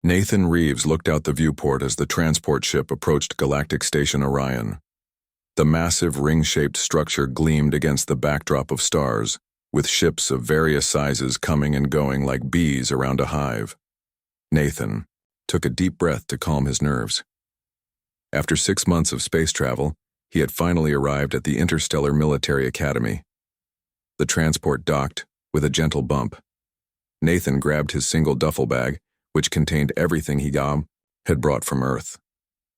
Nathan Reeves looked out the viewport as the transport ship approached Galactic Station Orion. The massive ring-shaped structure gleamed against the backdrop of stars, with ships of various sizes coming and going like bees around a hive. Nathan took a deep breath to calm his nerves. After 6 months of space travel, he had finally arrived at the Interstellar Military Academy. The transport docked with a gentle bump. Nathan grabbed his single duffel bag, which contained everything he had brought from Earth.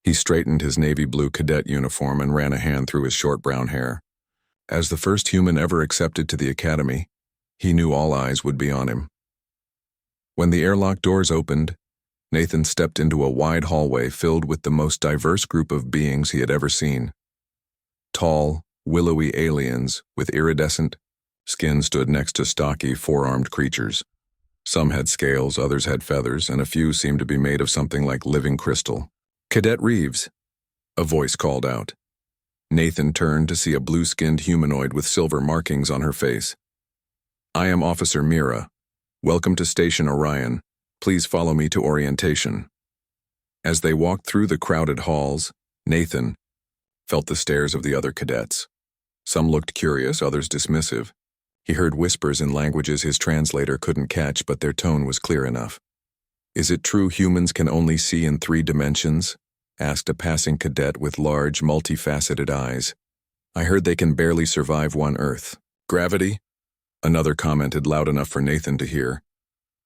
He straightened his navy blue cadet uniform and ran a hand through his short brown hair. As the first human ever accepted to the academy, he knew all eyes would be on him. When the airlock doors opened, Nathan stepped into a wide hallway filled with the most diverse group of beings he had ever seen. Tall, willowy aliens with iridescent skin stood next to stocky, four-armed creatures. Some had scales, others had feathers, and a few seemed to be made of something like living crystal. "Cadet Reeves," a voice called out. Nathan turned to see a blue-skinned humanoid with silver markings on her face. "I am Officer Mira. Welcome to Station Orion. Please follow me to orientation." As they walked through the crowded halls, Nathan felt the stares of the other cadets. Some looked curious, others dismissive. He heard whispers in languages his translator couldn't catch, but their tone was clear enough. "Is it true humans can only see in 3 dimensions?" asked a passing cadet with large, multifaceted eyes. "I heard they can barely survive one Earth." "Gravity?" another commented loud enough for Nathan to hear.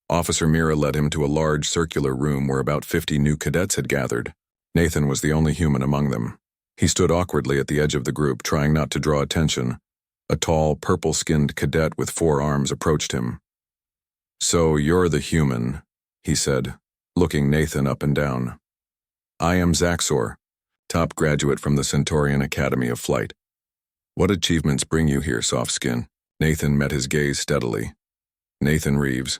Officer Mira led him to a large circular room where about 50 new cadets had gathered. Nathan was the only human among them. He stood awkwardly at the edge of the group, trying not to draw attention. A tall, purple-skinned cadet with 4 arms approached him. "So you're the human," he said, looking Nathan up and down. "I am Zaxor, top graduate from the Centaurian Academy of Flight. What achievements bring you here, soft-skin?" Nathan met his gaze steadily. "Nathan Reeves,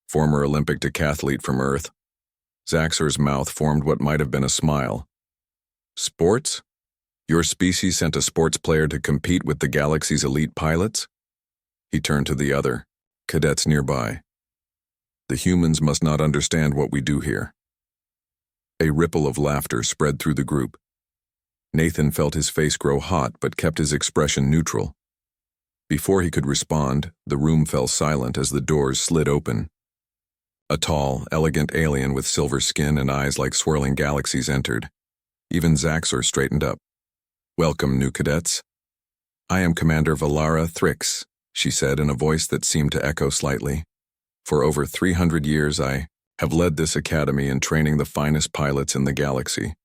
former Olympic decathlete from Earth." Zaxor's mouth formed what might have been a smile. "Sports? Your species sent a sports player to compete with the galaxy's elite pilots?" He turned to the other cadets nearby. "The humans must not understand what we do here." A ripple of laughter spread through the group. Nathan felt his face grow hot but kept his expression neutral. Before he could respond, the room fell silent as the doors slid open. A tall, elegant alien with silver skin and eyes like swirling galaxies entered. Even Zaxor straightened up. "Welcome, new cadets. I am Commander Valara Thrix," she said in a voice that seemed to echo slightly. "For over 300 years I have led this academy in training the finest pilots in the galaxy.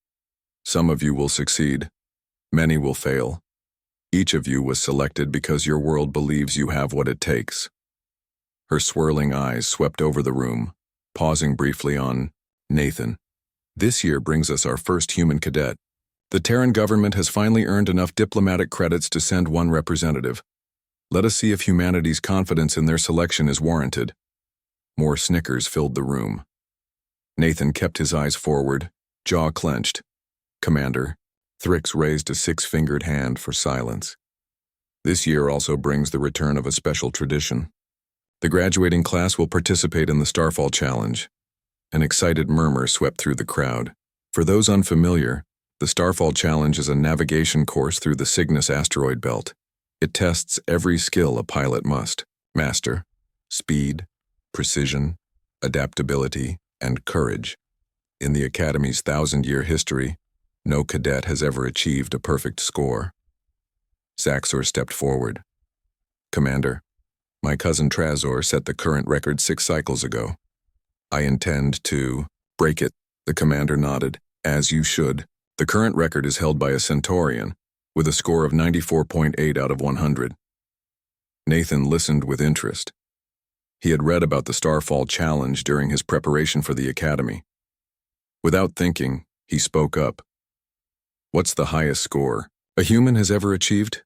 Some of you will succeed. Many will fail. Each of you was selected because your world believes you have what it takes." Her swirling eyes swept over the room, pausing briefly on Nathan. "This year brings us our first human cadet. The Terran government has finally earned enough diplomatic credits to send one representative. Let us see if humanity's confidence in their selection is warranted." More snickers filled the room. Nathan kept his eyes forward, jaw clenched. "Commander," Thrix raised a 6-fingered hand for silence. "This year also brings the return of a special tradition. The graduating class will participate in the Starfall Challenge." An excited murmur swept through the crowd. For those unfamiliar, the Starfall Challenge is a navigation course through the Cygnus asteroid belt. It tests every skill a pilot must master: speed, precision, adaptability, and courage. In the Academy's 1,000-year history, no cadet has ever achieved a perfect score. Zaxor stepped forward. "Commander, my cousin Trazor set the current record 6 cycles ago. I intend to break it." The commander nodded. "As you should. The current record is held by a Centaurian, with a score of 94.8 out of 100. Nathan listened with interest. He had read about the Starfall Challenge during his preparation for the Academy. Without thinking, he spoke up. "What's the highest score a human has ever achieved?"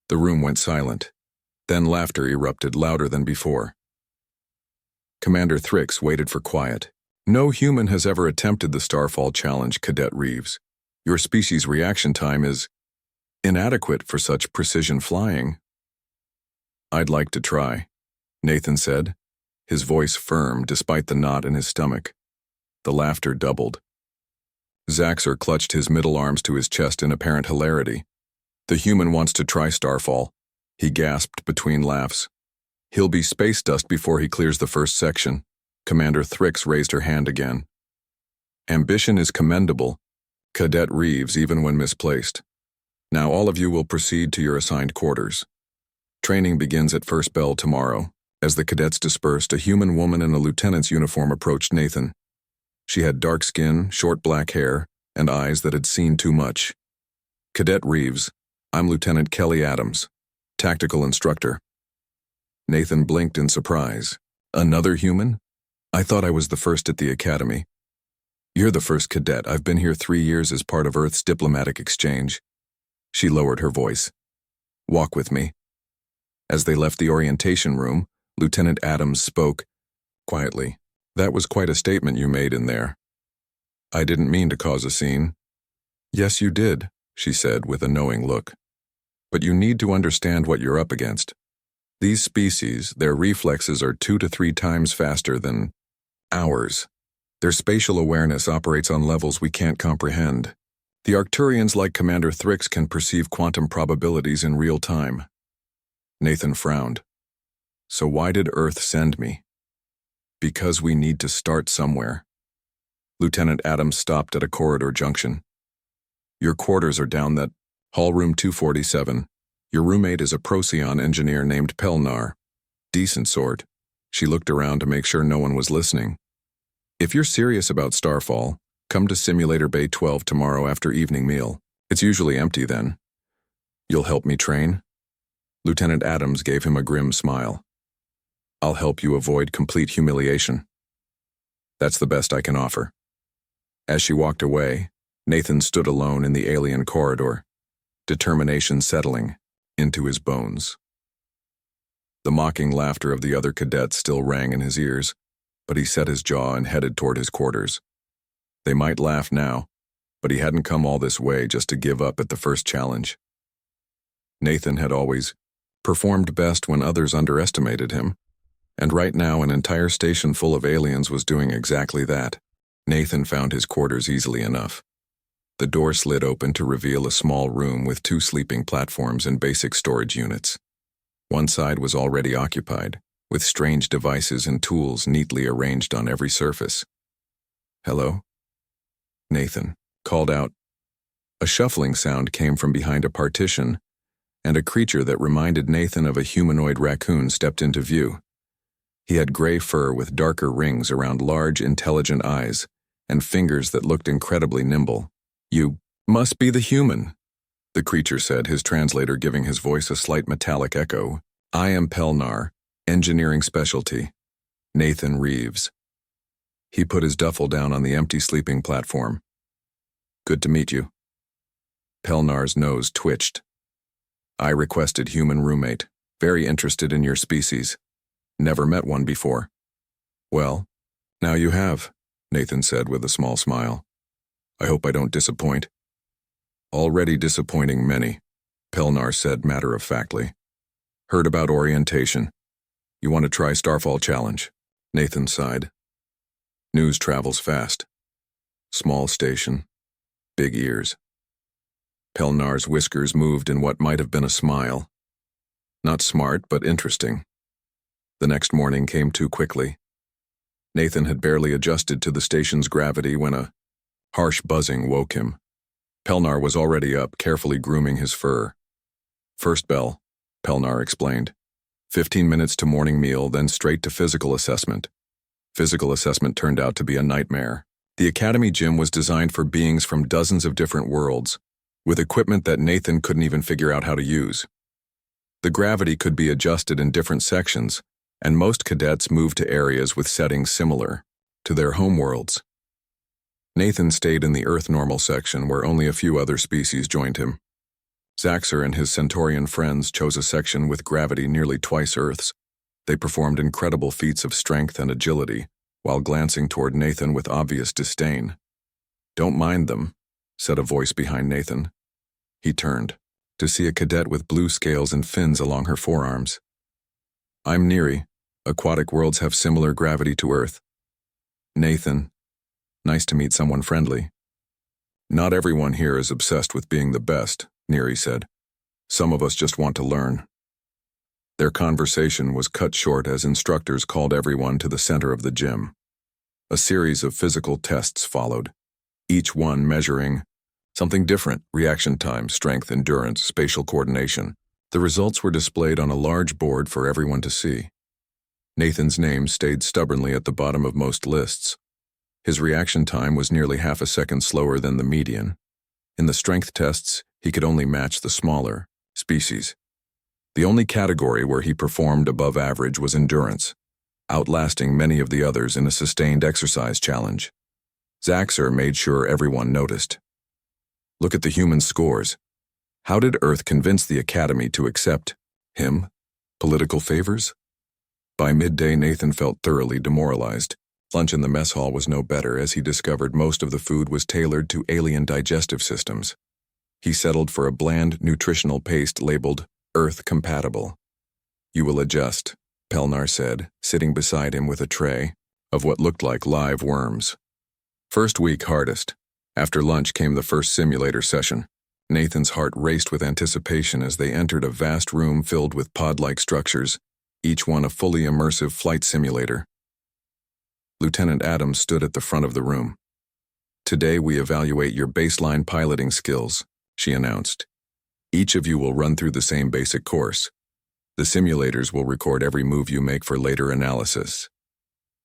The room went silent. Then laughter erupted louder than before. Commander Thrix waited for quiet. "No human has ever attempted the Starfall Challenge, Cadet Reeves. Your species' reaction time is inadequate for such precision flying." "I'd like to try," Nathan said, his voice firm despite the knot in his stomach. The laughter doubled. Zaxxor clutched his middle arms to his chest in apparent hilarity. The human wants to try Starfall, he gasped between laughs. He'll be space dust before he clears the first section. Commander Thrix raised her hand again. Ambition is commendable, Cadet Reeves, even when misplaced. Now all of you will proceed to your assigned quarters. Training begins at first bell tomorrow. As the cadets dispersed, a human woman in a lieutenant's uniform approached Nathan. She had dark skin, short black hair, and eyes that had seen too much. Cadet Reeves, I'm Lieutenant Kelly Adams, tactical instructor. Nathan blinked in surprise. Another human? I thought I was the first at the academy. You're the first cadet. I've been here 3 years as part of Earth's diplomatic exchange. She lowered her voice. Walk with me. As they left the orientation room, Lieutenant Adams spoke quietly. That was quite a statement you made in there. I didn't mean to cause a scene. Yes, you did, she said with a knowing look. But you need to understand what you're up against. These species, their reflexes are 2 to 3 times faster than ours. Their spatial awareness operates on levels we can't comprehend. The Arcturians, like Commander Thrix, can perceive quantum probabilities in real time. Nathan frowned. So why did Earth send me? Because we need to start somewhere. Lieutenant Adams stopped at a corridor junction. Your quarters are down that hall room 247. Your roommate is a Procyon engineer named Pelnar. Decent sort. She looked around to make sure no one was listening. If you're serious about Starfall, come to Simulator Bay 12 tomorrow after evening meal. It's usually empty then. You'll help me train? Lieutenant Adams gave him a grim smile. I'll help you avoid complete humiliation. That's the best I can offer. As she walked away, Nathan stood alone in the alien corridor, determination settling into his bones. The mocking laughter of the other cadets still rang in his ears, but he set his jaw and headed toward his quarters. They might laugh now, but he hadn't come all this way just to give up at the first challenge. Nathan had always performed best when others underestimated him, and right now an entire station full of aliens was doing exactly that. Nathan found his quarters easily enough. The door slid open to reveal a small room with 2 sleeping platforms and basic storage units. One side was already occupied, with strange devices and tools neatly arranged on every surface. Hello? Nathan called out. A shuffling sound came from behind a partition, and a creature that reminded Nathan of a humanoid raccoon stepped into view. He had gray fur with darker rings around large, intelligent eyes, and fingers that looked incredibly nimble. You must be the human, the creature said, his translator giving his voice a slight metallic echo. I am Pelnar, engineering specialty. Nathan Reeves. He put his duffel down on the empty sleeping platform. Good to meet you. Pelnar's nose twitched. I requested human roommate. Very interested in your species. Never met one before. Well, now you have, Nathan said with a small smile. I hope I don't disappoint. Already disappointing many, Pelnar said matter-of-factly. Heard about orientation. You want to try Starfall Challenge? Nathan sighed. News travels fast. Small station. Big ears. Pelnar's whiskers moved in what might have been a smile. Not smart, but interesting. The next morning came too quickly. Nathan had barely adjusted to the station's gravity when a harsh buzzing woke him. Pelnar was already up, carefully grooming his fur. First bell, Pelnar explained. 15 minutes to morning meal, then straight to physical assessment. Physical assessment turned out to be a nightmare. The academy gym was designed for beings from dozens of different worlds, with equipment that Nathan couldn't even figure out how to use. The gravity could be adjusted in different sections, and most cadets moved to areas with settings similar to their homeworlds. Nathan stayed in the Earth normal section where only a few other species joined him. Zaxxor and his Centaurian friends chose a section with gravity nearly twice Earth's. They performed incredible feats of strength and agility, while glancing toward Nathan with obvious disdain. Don't mind them, said a voice behind Nathan. He turned to see a cadet with blue scales and fins along her forearms. I'm Neri. Aquatic worlds have similar gravity to Earth. Nathan. Nice to meet someone friendly. Not everyone here is obsessed with being the best, Neri said. Some of us just want to learn. Their conversation was cut short as instructors called everyone to the center of the gym. A series of physical tests followed, each one measuring something different: reaction time, strength, endurance, spatial coordination. The results were displayed on a large board for everyone to see. Nathan's name stayed stubbornly at the bottom of most lists. His reaction time was nearly half a second slower than the median. In the strength tests, he could only match the smaller species. The only category where he performed above average was endurance, outlasting many of the others in a sustained exercise challenge. Zaxxer made sure everyone noticed. Look at the human scores. How did Earth convince the Academy to accept him? Political favors? By midday, Nathan felt thoroughly demoralized. Lunch in the mess hall was no better, as he discovered most of the food was tailored to alien digestive systems. He settled for a bland, nutritional paste labeled Earth-compatible. "You will adjust," Pelnar said, sitting beside him with a tray of what looked like live worms. First week hardest. After lunch came the first simulator session. Nathan's heart raced with anticipation as they entered a vast room filled with pod-like structures, each one a fully immersive flight simulator. Lieutenant Adams stood at the front of the room. "Today we evaluate your baseline piloting skills," she announced. "Each of you will run through the same basic course. The simulators will record every move you make for later analysis."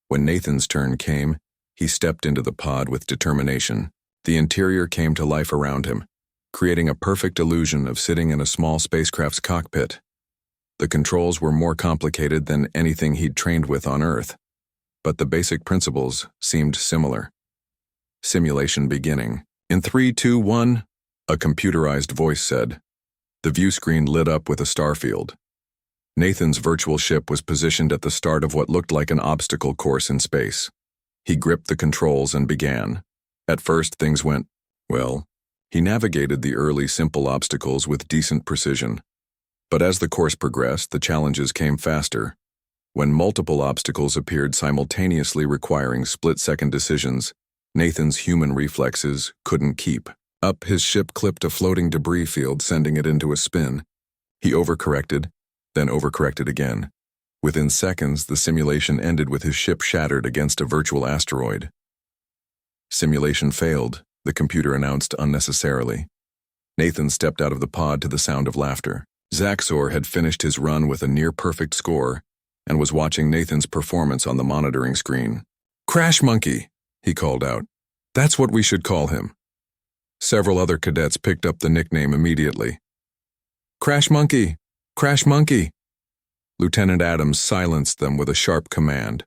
When Nathan's turn came, he stepped into the pod with determination. The interior came to life around him, creating a perfect illusion of sitting in a small spacecraft's cockpit. The controls were more complicated than anything he'd trained with on Earth, but the basic principles seemed similar. Simulation beginning. "In 3, 2, 1, a computerized voice said. The view screen lit up with a starfield. Nathan's virtual ship was positioned at the start of what looked like an obstacle course in space. He gripped the controls and began. At first, things went well. He navigated the early simple obstacles with decent precision. But as the course progressed, the challenges came faster. When multiple obstacles appeared simultaneously requiring split-second decisions, Nathan's human reflexes couldn't keep up. His ship clipped a floating debris field, sending it into a spin. He overcorrected, then overcorrected again. Within seconds, the simulation ended with his ship shattered against a virtual asteroid. "Simulation failed," the computer announced unnecessarily. Nathan stepped out of the pod to the sound of laughter. Zaxxer had finished his run with a near-perfect score and was watching Nathan's performance on the monitoring screen. "Crash Monkey," he called out. "That's what we should call him." Several other cadets picked up the nickname immediately. "Crash Monkey! Crash Monkey!" Lieutenant Adams silenced them with a sharp command.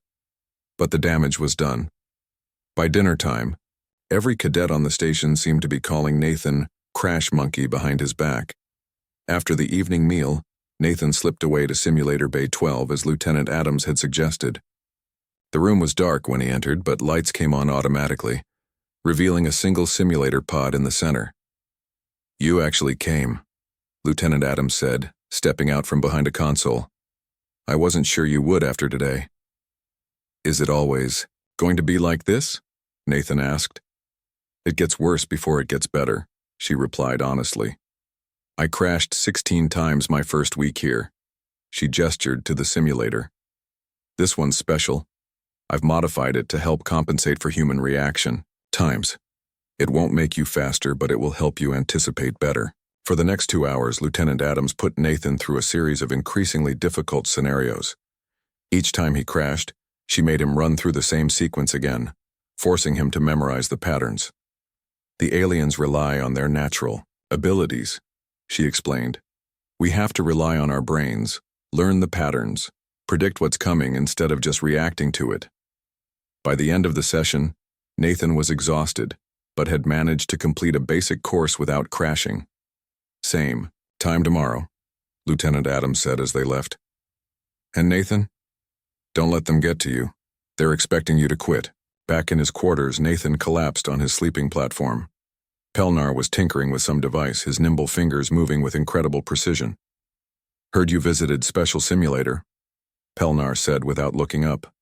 But the damage was done. By dinner time, every cadet on the station seemed to be calling Nathan Crash Monkey behind his back. After the evening meal, Nathan slipped away to Simulator Bay 12 as Lieutenant Adams had suggested. The room was dark when he entered, but lights came on automatically, revealing a single simulator pod in the center. "You actually came," Lieutenant Adams said, stepping out from behind a console. "I wasn't sure you would after today." "Is it always going to be like this?" Nathan asked. "It gets worse before it gets better," she replied honestly. "I crashed 16 times my first week here." She gestured to the simulator. "This one's special. I've modified it to help compensate for human reaction times. It won't make you faster, but it will help you anticipate better." For the next 2 hours, Lieutenant Adams put Nathan through a series of increasingly difficult scenarios. Each time he crashed, she made him run through the same sequence again, forcing him to memorize the patterns. "The aliens rely on their natural abilities," she explained. "We have to rely on our brains, learn the patterns, predict what's coming instead of just reacting to it." By the end of the session, Nathan was exhausted, but had managed to complete a basic course without crashing. "Same time tomorrow," Lieutenant Adams said as they left. "And Nathan? Don't let them get to you. They're expecting you to quit." Back in his quarters, Nathan collapsed on his sleeping platform. Pelnar was tinkering with some device, his nimble fingers moving with incredible precision. "Heard you visited Special Simulator," Pelnar said without looking up.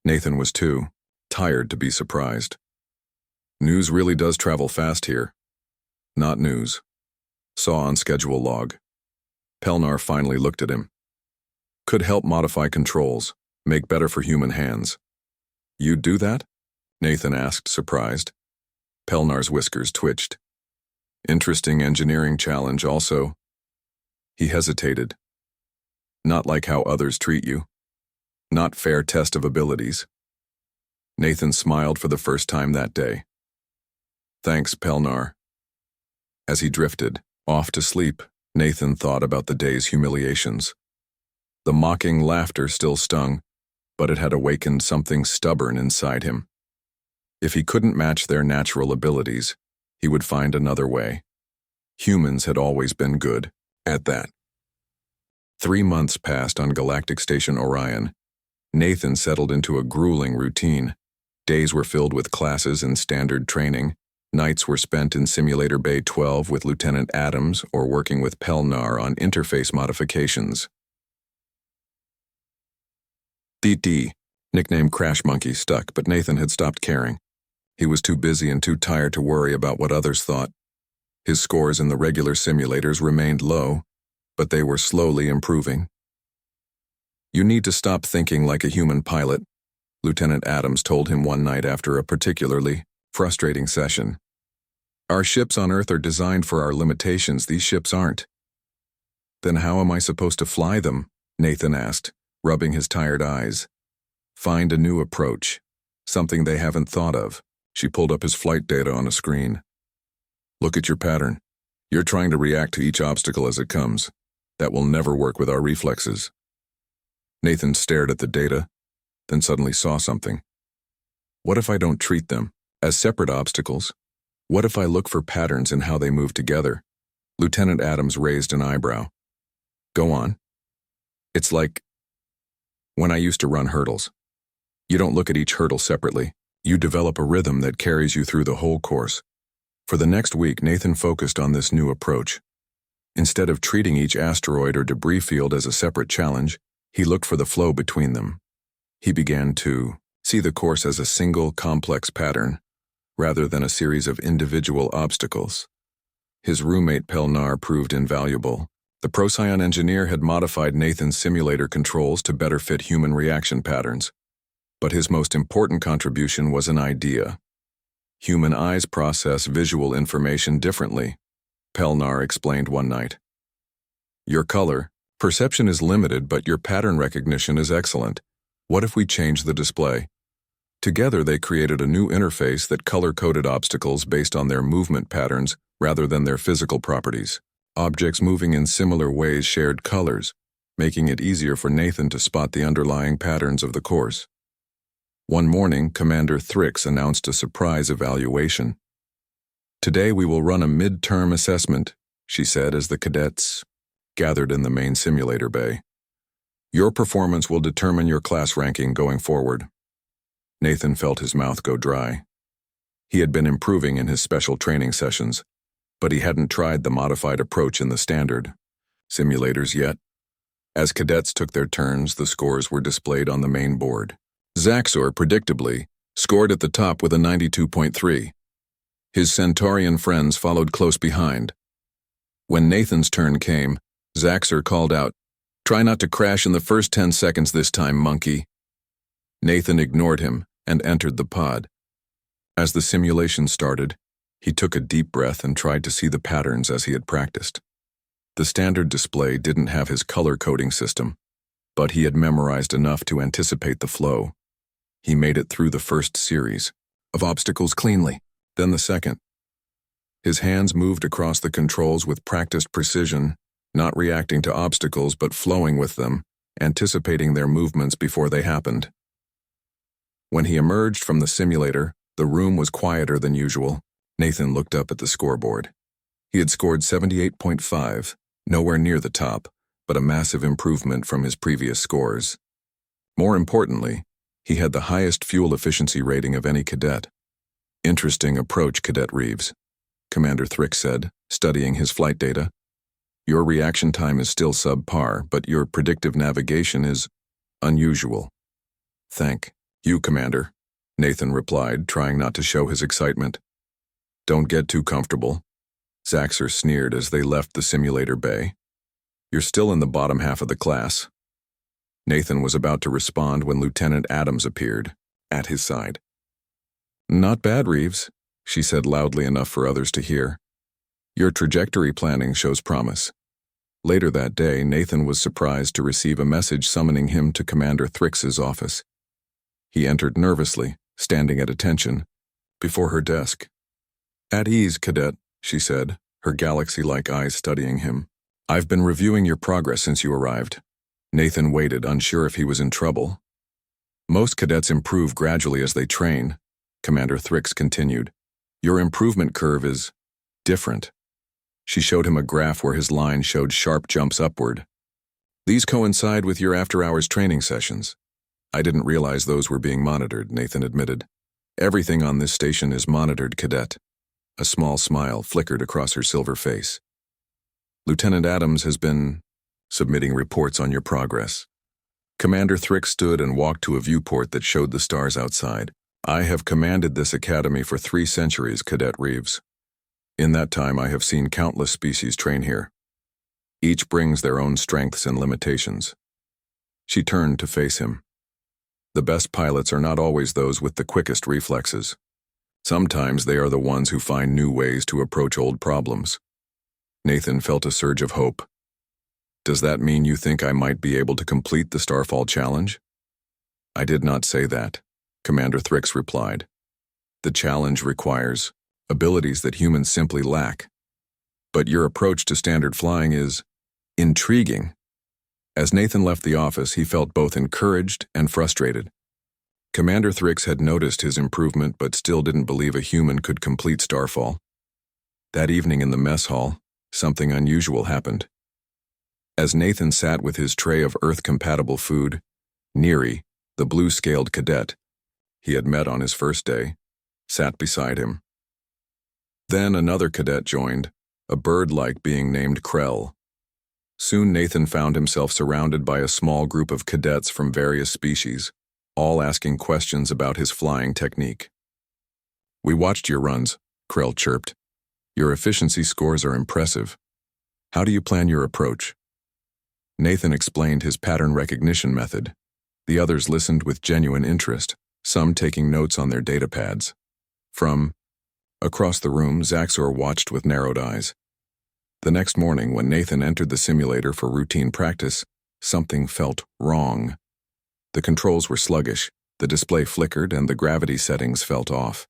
Nathan was too tired to be surprised. News really does travel fast here. Not news. Saw on schedule log. Pelnar finally looked at him. Could help modify controls, make better for human hands. You'd do that? Nathan asked, surprised. Pelnar's whiskers twitched. Interesting engineering challenge also. He hesitated. Not like how others treat you. Not fair test of abilities. Nathan smiled for the first time that day. Thanks, Pelnar. As he drifted off to sleep, Nathan thought about the day's humiliations. The mocking laughter still stung, but it had awakened something stubborn inside him. If he couldn't match their natural abilities, he would find another way. Humans had always been good at that. 3 months passed on Galactic Station Orion. Nathan settled into a grueling routine. Days were filled with classes and standard training. Nights were spent in Simulator Bay 12 with Lieutenant Adams or working with Pelnar on interface modifications. DD, nicknamed Crash Monkey, stuck, but Nathan had stopped caring. He was too busy and too tired to worry about what others thought. His scores in the regular simulators remained low, but they were slowly improving. You need to stop thinking like a human pilot, Lieutenant Adams told him one night after a particularly frustrating session. Our ships on Earth are designed for our limitations, these ships aren't. Then how am I supposed to fly them? Nathan asked, rubbing his tired eyes. Find a new approach, something they haven't thought of. She pulled up his flight data on a screen. Look at your pattern. You're trying to react to each obstacle as it comes. That will never work with our reflexes. Nathan stared at the data, then suddenly saw something. What if I don't treat them as separate obstacles? What if I look for patterns in how they move together? Lieutenant Adams raised an eyebrow. Go on. It's like when I used to run hurdles. You don't look at each hurdle separately. You develop a rhythm that carries you through the whole course. For the next week, Nathan focused on this new approach. Instead of treating each asteroid or debris field as a separate challenge, he looked for the flow between them. He began to see the course as a single, complex pattern, rather than a series of individual obstacles. His roommate Pelnar proved invaluable. The Procyon engineer had modified Nathan's simulator controls to better fit human reaction patterns. But his most important contribution was an idea. Human eyes process visual information differently, Pelnar explained one night. Your color perception is limited, but your pattern recognition is excellent. What if we change the display? Together they created a new interface that color-coded obstacles based on their movement patterns rather than their physical properties. Objects moving in similar ways shared colors, making it easier for Nathan to spot the underlying patterns of the course. One morning, Commander Thrix announced a surprise evaluation. Today we will run a mid-term assessment, she said as the cadets gathered in the main simulator bay. Your performance will determine your class ranking going forward. Nathan felt his mouth go dry. He had been improving in his special training sessions, but he hadn't tried the modified approach in the standard simulators yet. As cadets took their turns, the scores were displayed on the main board. Zaxor, predictably, scored at the top with a 92.3. His Centaurian friends followed close behind. When Nathan's turn came, Zaxor called out, "Try not to crash in the first 10 seconds this time, monkey." Nathan ignored him and entered the pod. As the simulation started, he took a deep breath and tried to see the patterns as he had practiced. The standard display didn't have his color coding system, but he had memorized enough to anticipate the flow. He made it through the first series of obstacles cleanly, then the second. His hands moved across the controls with practiced precision, not reacting to obstacles but flowing with them, anticipating their movements before they happened. When he emerged from the simulator, the room was quieter than usual. Nathan looked up at the scoreboard. He had scored 78.5, nowhere near the top, but a massive improvement from his previous scores. More importantly, he had the highest fuel efficiency rating of any cadet. Interesting approach, Cadet Reeves, Commander Thrix said, studying his flight data. Your reaction time is still subpar, but your predictive navigation is unusual. Thank you, Commander, Nathan replied, trying not to show his excitement. Don't get too comfortable. Zaxxor sneered as they left the simulator bay. You're still in the bottom half of the class. Nathan was about to respond when Lieutenant Adams appeared, at his side. Not bad, Reeves, she said loudly enough for others to hear. Your trajectory planning shows promise. Later that day, Nathan was surprised to receive a message summoning him to Commander Thrix's office. He entered nervously, standing at attention, before her desk. At ease, Cadet, she said, her galaxy-like eyes studying him. I've been reviewing your progress since you arrived. Nathan waited, unsure if he was in trouble. Most cadets improve gradually as they train, Commander Thrix continued. Your improvement curve is different. She showed him a graph where his line showed sharp jumps upward. These coincide with your after-hours training sessions. I didn't realize those were being monitored, Nathan admitted. Everything on this station is monitored, Cadet. A small smile flickered across her silver face. Lieutenant Adams has been submitting reports on your progress. Commander Thrix stood and walked to a viewport that showed the stars outside. I have commanded this academy for 3 centuries, Cadet Reeves. In that time, I have seen countless species train here. Each brings their own strengths and limitations. She turned to face him. The best pilots are not always those with the quickest reflexes. Sometimes they are the ones who find new ways to approach old problems. Nathan felt a surge of hope. Does that mean you think I might be able to complete the Starfall challenge? I did not say that, Commander Thrix replied. The challenge requires abilities that humans simply lack. But your approach to standard flying is intriguing. As Nathan left the office, he felt both encouraged and frustrated. Commander Thrix had noticed his improvement but still didn't believe a human could complete Starfall. That evening in the mess hall, something unusual happened. As Nathan sat with his tray of Earth-compatible food, Neri, the blue-scaled cadet he had met on his first day, sat beside him. Then another cadet joined, a bird-like being named Krell. Soon Nathan found himself surrounded by a small group of cadets from various species, all asking questions about his flying technique. We watched your runs, Krell chirped. Your efficiency scores are impressive. How do you plan your approach? Nathan explained his pattern recognition method. The others listened with genuine interest, some taking notes on their datapads. From across the room, Zaxxor watched with narrowed eyes. The next morning, when Nathan entered the simulator for routine practice, something felt wrong. The controls were sluggish, the display flickered, and the gravity settings felt off.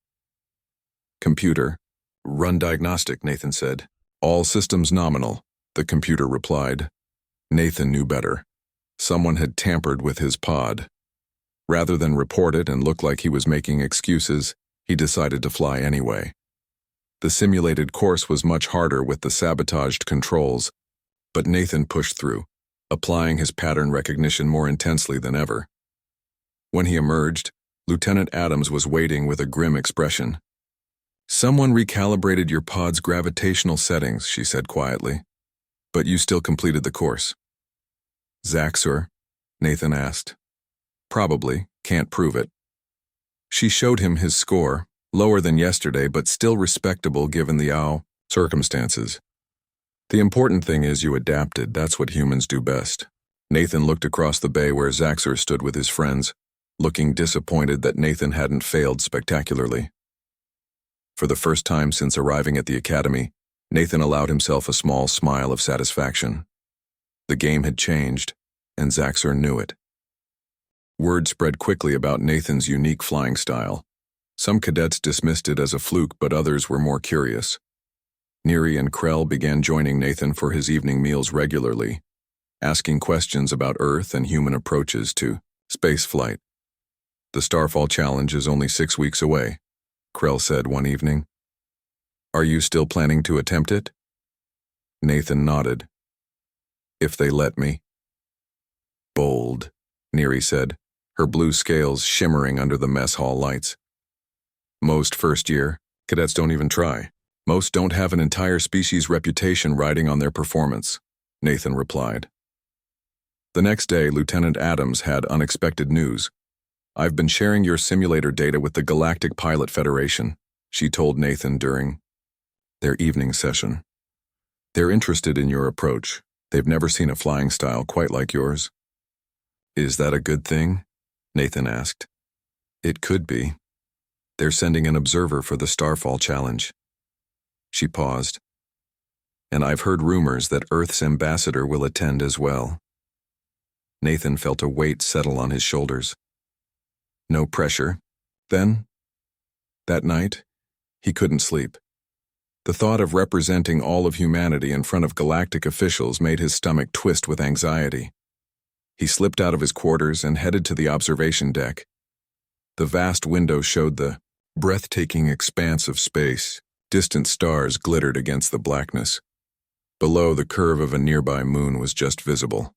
Computer, run diagnostic, Nathan said. All systems nominal, the computer replied. Nathan knew better. Someone had tampered with his pod. Rather than report it and look like he was making excuses, he decided to fly anyway. The simulated course was much harder with the sabotaged controls, but Nathan pushed through, applying his pattern recognition more intensely than ever. When he emerged, Lieutenant Adams was waiting with a grim expression. Someone recalibrated your pod's gravitational settings, she said quietly. But you still completed the course. Zaxxor? Nathan asked. Probably, can't prove it. She showed him his score, lower than yesterday but still respectable given the circumstances. The important thing is you adapted, that's what humans do best. Nathan looked across the bay where Zaxxor stood with his friends, looking disappointed that Nathan hadn't failed spectacularly. For the first time since arriving at the academy, Nathan allowed himself a small smile of satisfaction. The game had changed, and Zaxxor knew it. Word spread quickly about Nathan's unique flying style. Some cadets dismissed it as a fluke, but others were more curious. Neri and Krell began joining Nathan for his evening meals regularly, asking questions about Earth and human approaches to spaceflight. The Starfall challenge is only 6 weeks away, Krell said one evening. Are you still planning to attempt it? Nathan nodded. If they let me. Bold, Neri said, her blue scales shimmering under the mess hall lights. Most first-year cadets don't even try. Most don't have an entire species' reputation riding on their performance, Nathan replied. The next day, Lieutenant Adams had unexpected news. I've been sharing your simulator data with the Galactic Pilot Federation, she told Nathan during Their evening session. They're interested in your approach. They've never seen a flying style quite like yours. Is that a good thing? Nathan asked. It could be. They're sending an observer for the Starfall Challenge. She paused. And I've heard rumors that Earth's ambassador will attend as well. Nathan felt a weight settle on his shoulders. No pressure, then? That night, he couldn't sleep. The thought of representing all of humanity in front of galactic officials made his stomach twist with anxiety. He slipped out of his quarters and headed to the observation deck. The vast window showed the breathtaking expanse of space. Distant stars glittered against the blackness. Below, the curve of a nearby moon was just visible.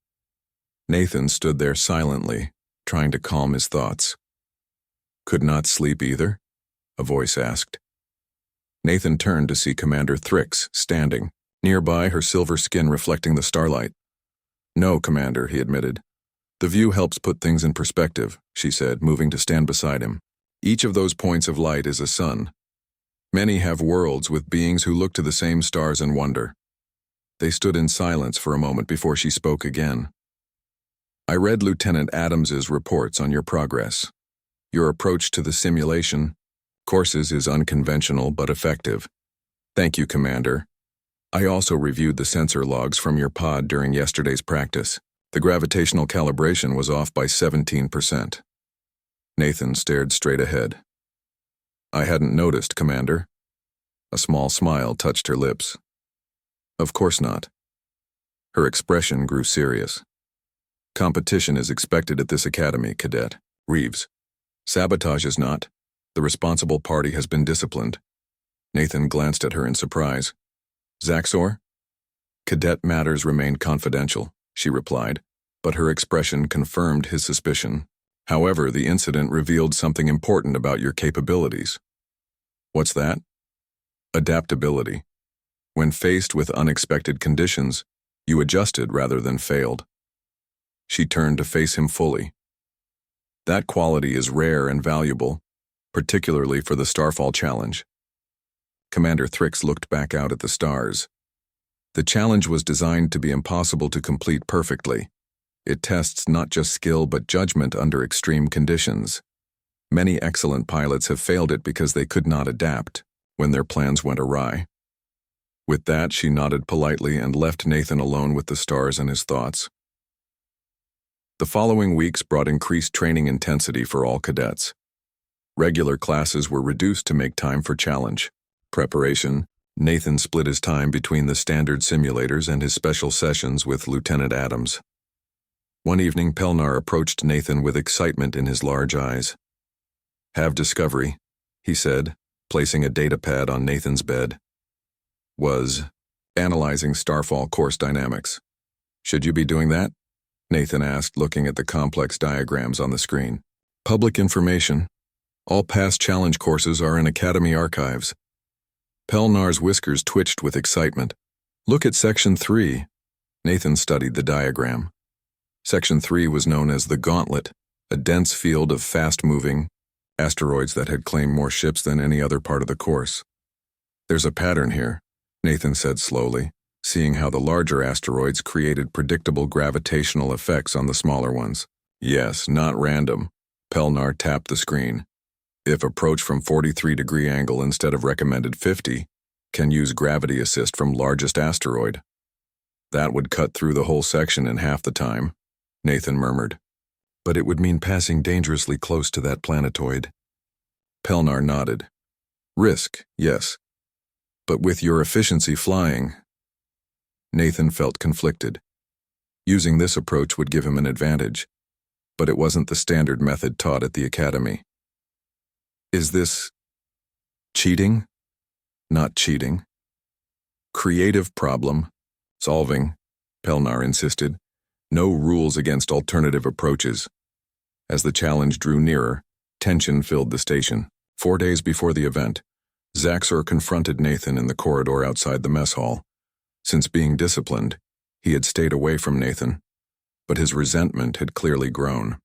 Nathan stood there silently, trying to calm his thoughts. Could not sleep either? A voice asked. Nathan turned to see Commander Thrix standing, nearby, her silver skin reflecting the starlight. No, Commander, he admitted. The view helps put things in perspective, she said, moving to stand beside him. Each of those points of light is a sun. Many have worlds with beings who look to the same stars and wonder. They stood in silence for a moment before she spoke again. I read Lieutenant Adams's reports on your progress. Your approach to the simulation courses is unconventional but effective. Thank you, Commander. I also reviewed the sensor logs from your pod during yesterday's practice. The gravitational calibration was off by 17%. Nathan stared straight ahead. I hadn't noticed, Commander. A small smile touched her lips. Of course not. Her expression grew serious. Competition is expected at this academy, Cadet Reeves. Sabotage is not. The responsible party has been disciplined. Nathan glanced at her in surprise. Zaxor? Cadet matters remain confidential, she replied, but her expression confirmed his suspicion. However, the incident revealed something important about your capabilities. What's that? Adaptability. When faced with unexpected conditions, you adjusted rather than failed. She turned to face him fully. That quality is rare and valuable, particularly for the Starfall Challenge. Commander Thrix looked back out at the stars. The challenge was designed to be impossible to complete perfectly. It tests not just skill but judgment under extreme conditions. Many excellent pilots have failed it because they could not adapt when their plans went awry. With that, she nodded politely and left Nathan alone with the stars and his thoughts. The following weeks brought increased training intensity for all cadets. Regular classes were reduced to make time for challenge preparation. Nathan split his time between the standard simulators and his special sessions with Lieutenant Adams. One evening, Pelnar approached Nathan with excitement in his large eyes. Have discovery, he said, placing a datapad on Nathan's bed. Was analyzing Starfall course dynamics. Should you be doing that? Nathan asked, looking at the complex diagrams on the screen. Public information. All past challenge courses are in Academy archives. Pelnar's whiskers twitched with excitement. Look at Section 3. Nathan studied the diagram. Section 3 was known as the Gauntlet, a dense field of fast-moving asteroids that had claimed more ships than any other part of the course. There's a pattern here, Nathan said slowly, seeing how the larger asteroids created predictable gravitational effects on the smaller ones. Yes, not random. Pelnar tapped the screen. If approach from 43-degree angle instead of recommended 50, can use gravity assist from largest asteroid. That would cut through the whole section in half the time, Nathan murmured. But it would mean passing dangerously close to that planetoid. Pelnar nodded. Risk, yes. But with your efficiency flying... Nathan felt conflicted. Using this approach would give him an advantage, but it wasn't the standard method taught at the academy. Is this cheating? Not cheating. Creative problem solving, Pelnar insisted. No rules against alternative approaches. As the challenge drew nearer, tension filled the station. 4 days before the event, Zaxor confronted Nathan in the corridor outside the mess hall. Since being disciplined, he had stayed away from Nathan, but his resentment had clearly grown.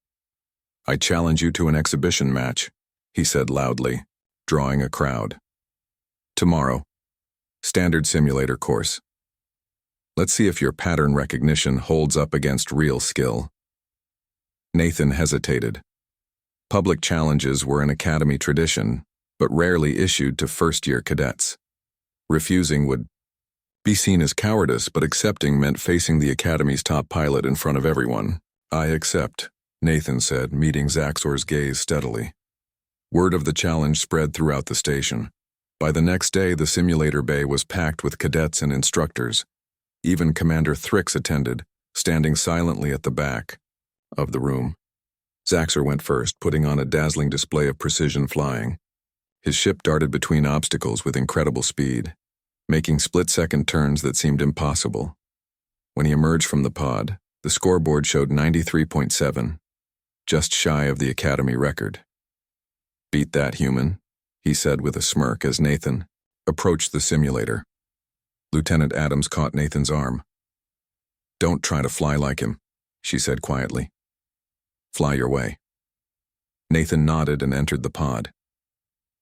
I challenge you to an exhibition match, he said loudly, drawing a crowd. Tomorrow. Standard simulator course. Let's see if your pattern recognition holds up against real skill. Nathan hesitated. Public challenges were an academy tradition, but rarely issued to first-year cadets. Refusing would be seen as cowardice, but accepting meant facing the academy's top pilot in front of everyone. I accept, Nathan said, meeting Zaxor's gaze steadily. Word of the challenge spread throughout the station. By the next day, the simulator bay was packed with cadets and instructors. Even Commander Thrix attended, standing silently at the back of the room. Zaxor went first, putting on a dazzling display of precision flying. His ship darted between obstacles with incredible speed, making split-second turns that seemed impossible. When he emerged from the pod, the scoreboard showed 93.7, just shy of the Academy record. "Beat that, human," he said with a smirk as Nathan approached the simulator. Lieutenant Adams caught Nathan's arm. "Don't try to fly like him," she said quietly. "Fly your way." Nathan nodded and entered the pod.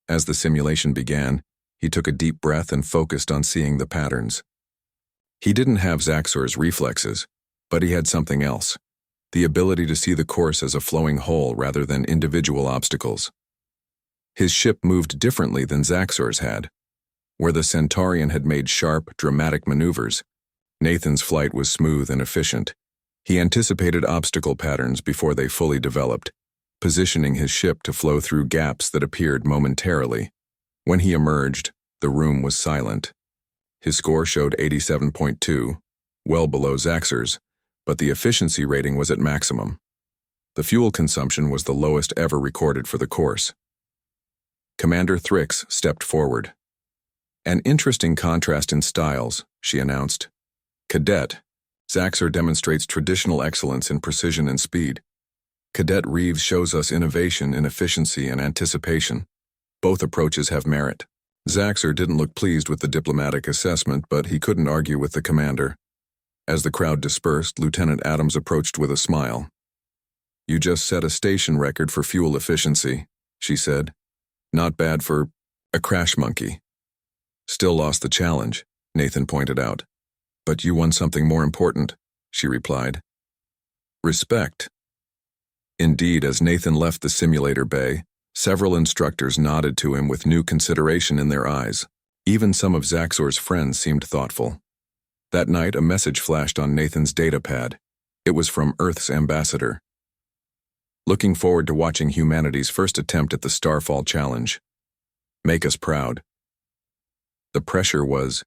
As the simulation began, he took a deep breath and focused on seeing the patterns. He didn't have Zaxor's reflexes, but he had something else, the ability to see the course as a flowing whole rather than individual obstacles. His ship moved differently than Zaxor's had. Where the Centaurian had made sharp, dramatic maneuvers, Nathan's flight was smooth and efficient. He anticipated obstacle patterns before they fully developed, positioning his ship to flow through gaps that appeared momentarily. When he emerged, the room was silent. His score showed 87.2, well below Zaxor's, but the efficiency rating was at maximum. The fuel consumption was the lowest ever recorded for the course. Commander Thrix stepped forward. "An interesting contrast in styles," she announced. "Cadet, Zaxor demonstrates traditional excellence in precision and speed. Cadet Reeves shows us innovation in efficiency and anticipation. Both approaches have merit." Zaxor didn't look pleased with the diplomatic assessment, but he couldn't argue with the commander. As the crowd dispersed, Lieutenant Adams approached with a smile. "You just set a station record for fuel efficiency," she said. "Not bad for a crash monkey." "Still lost the challenge," Nathan pointed out. "But you won something more important," she replied. "Respect." Indeed, as Nathan left the simulator bay, several instructors nodded to him with new consideration in their eyes. Even some of Zaxor's friends seemed thoughtful. That night, a message flashed on Nathan's datapad. It was from Earth's ambassador. "Looking forward to watching humanity's first attempt at the Starfall Challenge. Make us proud." The pressure was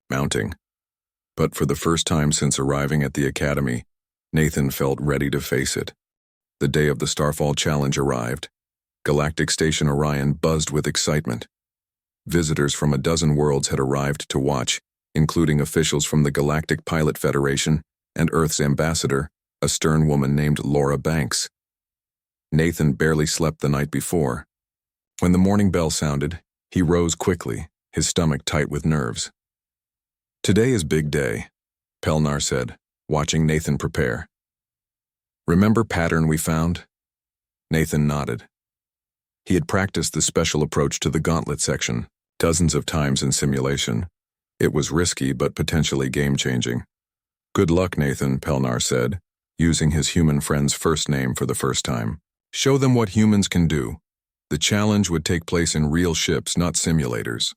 mounting. But for the first time since arriving at the Academy, Nathan felt ready to face it. The day of the Starfall Challenge arrived. Galactic Station Orion buzzed with excitement. Visitors from a dozen worlds had arrived to watch, including officials from the Galactic Pilot Federation and Earth's ambassador, a stern woman named Laura Banks. Nathan barely slept the night before. When the morning bell sounded, he rose quickly, his stomach tight with nerves. "Today is big day," Pelnar said, watching Nathan prepare. "Remember pattern we found?" Nathan nodded. He had practiced the special approach to the gauntlet section dozens of times in simulation. It was risky but potentially game-changing. "Good luck, Nathan," Pelnar said, using his human friend's first name for the first time. "Show them what humans can do." The challenge would take place in real ships, not simulators.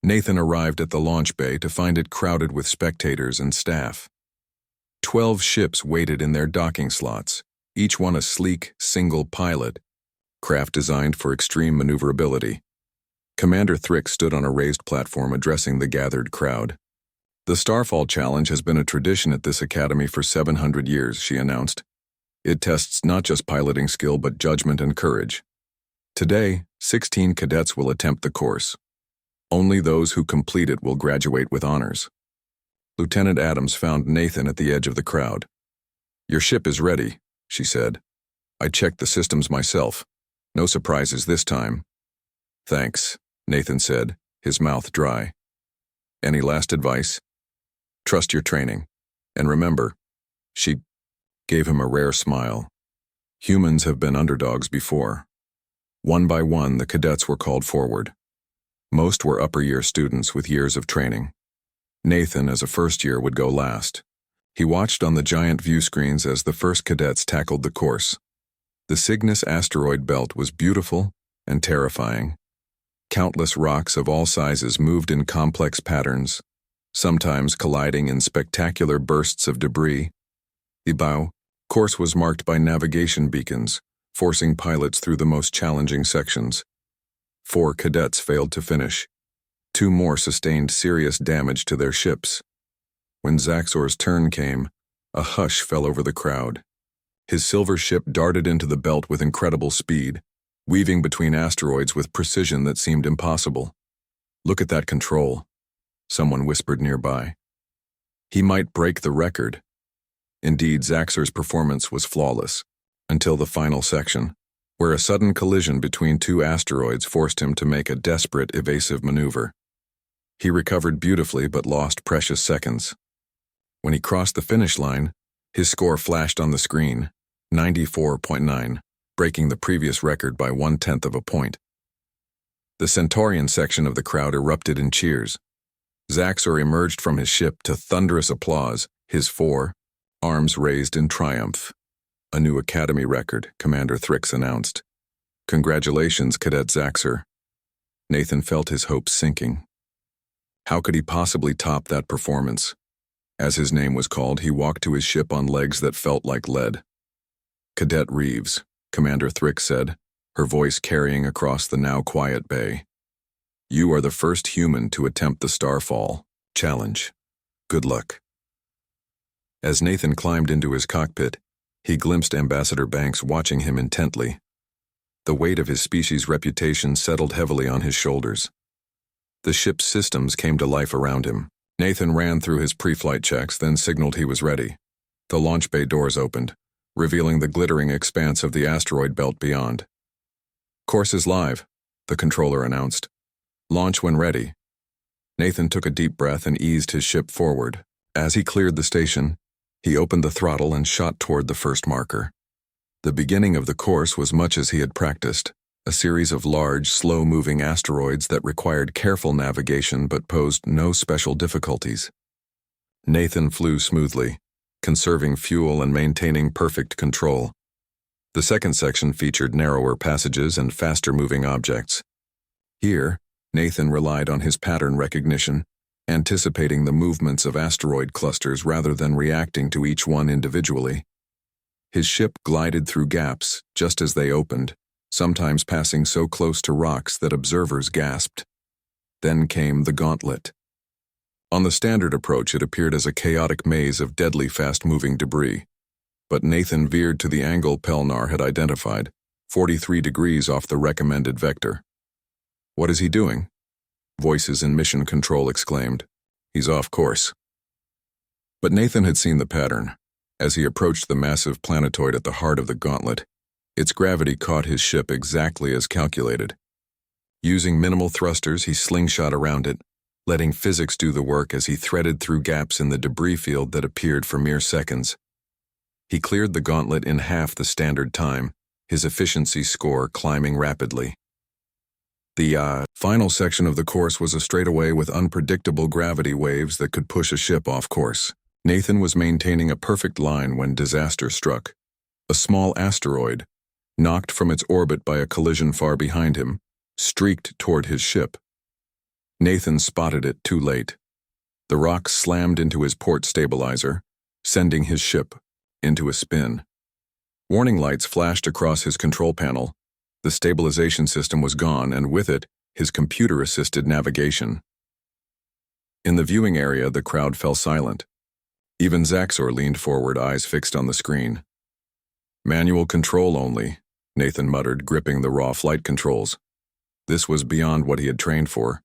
Nathan arrived at the launch bay to find it crowded with spectators and staff. 12 ships waited in their docking slots, each one a sleek, single pilot, craft designed for extreme maneuverability. Commander Thrix stood on a raised platform addressing the gathered crowd. "The Starfall Challenge has been a tradition at this academy for 700 years, she announced. "It tests not just piloting skill but judgment and courage. Today, 16 cadets will attempt the course. Only those who complete it will graduate with honors." Lieutenant Adams found Nathan at the edge of the crowd. "Your ship is ready," she said. "I checked the systems myself. No surprises this time." "Thanks," Nathan said, his mouth dry. "Any last advice?" "Trust your training. And remember," she gave him a rare smile, "humans have been underdogs before." One by one, the cadets were called forward. Most were upper-year students with years of training. Nathan, as a first-year, would go last. He watched on the giant view screens as the first cadets tackled the course. The Cygnus asteroid belt was beautiful and terrifying. Countless rocks of all sizes moved in complex patterns, sometimes colliding in spectacular bursts of debris. The course was marked by navigation beacons, forcing pilots through the most challenging sections. 4 cadets failed to finish. 2 more sustained serious damage to their ships. When Zaxor's turn came, a hush fell over the crowd. His silver ship darted into the belt with incredible speed, weaving between asteroids with precision that seemed impossible. "Look at that control," someone whispered nearby. "He might break the record." Indeed, Zaxor's performance was flawless, until the final section, where a sudden collision between 2 asteroids forced him to make a desperate evasive maneuver. He recovered beautifully but lost precious seconds. When he crossed the finish line, his score flashed on the screen, 94.9, breaking the previous record by 1/10 of a point. The Centaurian section of the crowd erupted in cheers. Zaxor emerged from his ship to thunderous applause, his 4 arms raised in triumph. "A new Academy record," Commander Thrix announced. "Congratulations, Cadet Zaxor." Nathan felt his hopes sinking. How could he possibly top that performance? As his name was called, he walked to his ship on legs that felt like lead. "Cadet Reeves," Commander Thrix said, her voice carrying across the now quiet bay. "You are the first human to attempt the Starfall challenge. Good luck." As Nathan climbed into his cockpit, he glimpsed Ambassador Banks watching him intently. The weight of his species' reputation settled heavily on his shoulders. The ship's systems came to life around him. Nathan ran through his pre-flight checks, then signaled he was ready. The launch bay doors opened, revealing the glittering expanse of the asteroid belt beyond. "Course is live," the controller announced. "Launch when ready." Nathan took a deep breath and eased his ship forward. As he cleared the station, he opened the throttle and shot toward the first marker. The beginning of the course was much as he had practiced, a series of large, slow-moving asteroids that required careful navigation but posed no special difficulties. Nathan flew smoothly, conserving fuel and maintaining perfect control. The second section featured narrower passages and faster-moving objects. Here, Nathan relied on his pattern recognition, anticipating the movements of asteroid clusters rather than reacting to each one individually. His ship glided through gaps just as they opened, sometimes passing so close to rocks that observers gasped. Then came the gauntlet. On the standard approach, it appeared as a chaotic maze of deadly fast-moving debris. But Nathan veered to the angle Pelnar had identified, 43 degrees off the recommended vector. "What is he doing?" Voices in mission control exclaimed. "He's off course." But Nathan had seen the pattern. As he approached the massive planetoid at the heart of the gauntlet, its gravity caught his ship exactly as calculated. Using minimal thrusters, he slingshot around it, letting physics do the work as he threaded through gaps in the debris field that appeared for mere seconds. He cleared the gauntlet in half the standard time, his efficiency score climbing rapidly. The final section of the course was a straightaway with unpredictable gravity waves that could push a ship off course. Nathan was maintaining a perfect line when disaster struck. A small asteroid, knocked from its orbit by a collision far behind him, streaked toward his ship. Nathan spotted it too late. The rock slammed into his port stabilizer, sending his ship into a spin. Warning lights flashed across his control panel. The stabilization system was gone, and with it, his computer-assisted navigation. In the viewing area, the crowd fell silent. Even Zaxor leaned forward, eyes fixed on the screen. "Manual control only," Nathan muttered, gripping the raw flight controls. This was beyond what he had trained for.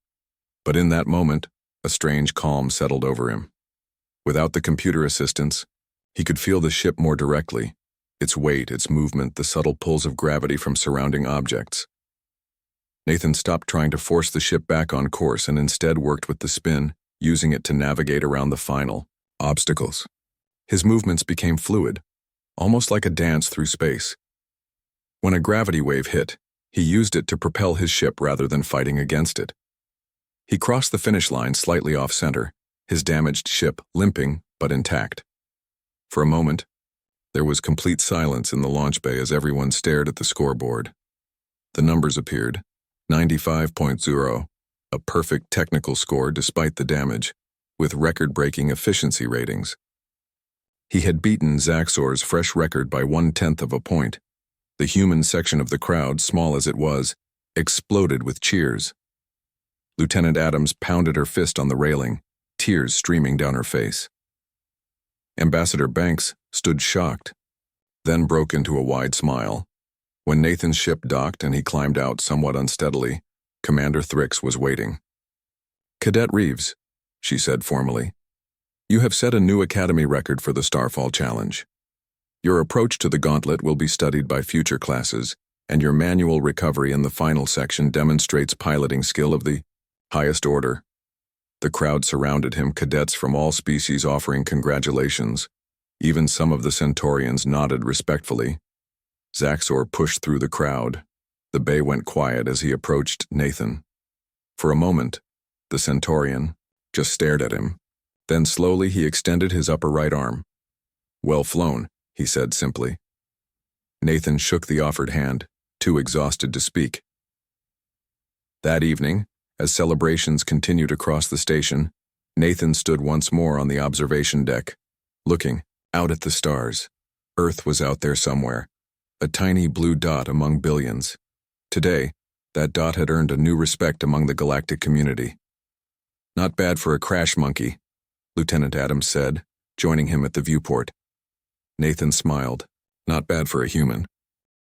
But in that moment, a strange calm settled over him. Without the computer assistance, he could feel the ship more directly, its weight, its movement, the subtle pulls of gravity from surrounding objects. Nathan stopped trying to force the ship back on course and instead worked with the spin, using it to navigate around the final obstacles. His movements became fluid, almost like a dance through space. When a gravity wave hit, he used it to propel his ship rather than fighting against it. He crossed the finish line slightly off-center, his damaged ship limping but intact. For a moment, there was complete silence in the launch bay as everyone stared at the scoreboard. The numbers appeared: 95.0, a perfect technical score despite the damage, with record-breaking efficiency ratings. He had beaten Zaxor's fresh record by 1/10 of a point. The human section of the crowd, small as it was, exploded with cheers. Lieutenant Adams pounded her fist on the railing, tears streaming down her face. Ambassador Banks stood shocked, then broke into a wide smile. When Nathan's ship docked and he climbed out somewhat unsteadily, Commander Thrix was waiting. "Cadet Reeves," she said formally, "you have set a new Academy record for the Starfall Challenge. Your approach to the gauntlet will be studied by future classes, and your manual recovery in the final section demonstrates piloting skill of the highest order." The crowd surrounded him, cadets from all species offering congratulations. Even some of the Centaurians nodded respectfully. Zaxor pushed through the crowd. The bay went quiet as he approached Nathan. For a moment, the Centaurian just stared at him. Then slowly he extended his upper right arm. "Well flown," he said simply. Nathan shook the offered hand, too exhausted to speak. That evening, as celebrations continued across the station, Nathan stood once more on the observation deck, looking out at the stars. Earth was out there somewhere, a tiny blue dot among billions. Today, that dot had earned a new respect among the galactic community. "Not bad for a crash monkey," Lieutenant Adams said, joining him at the viewport. Nathan smiled. "Not bad for a human."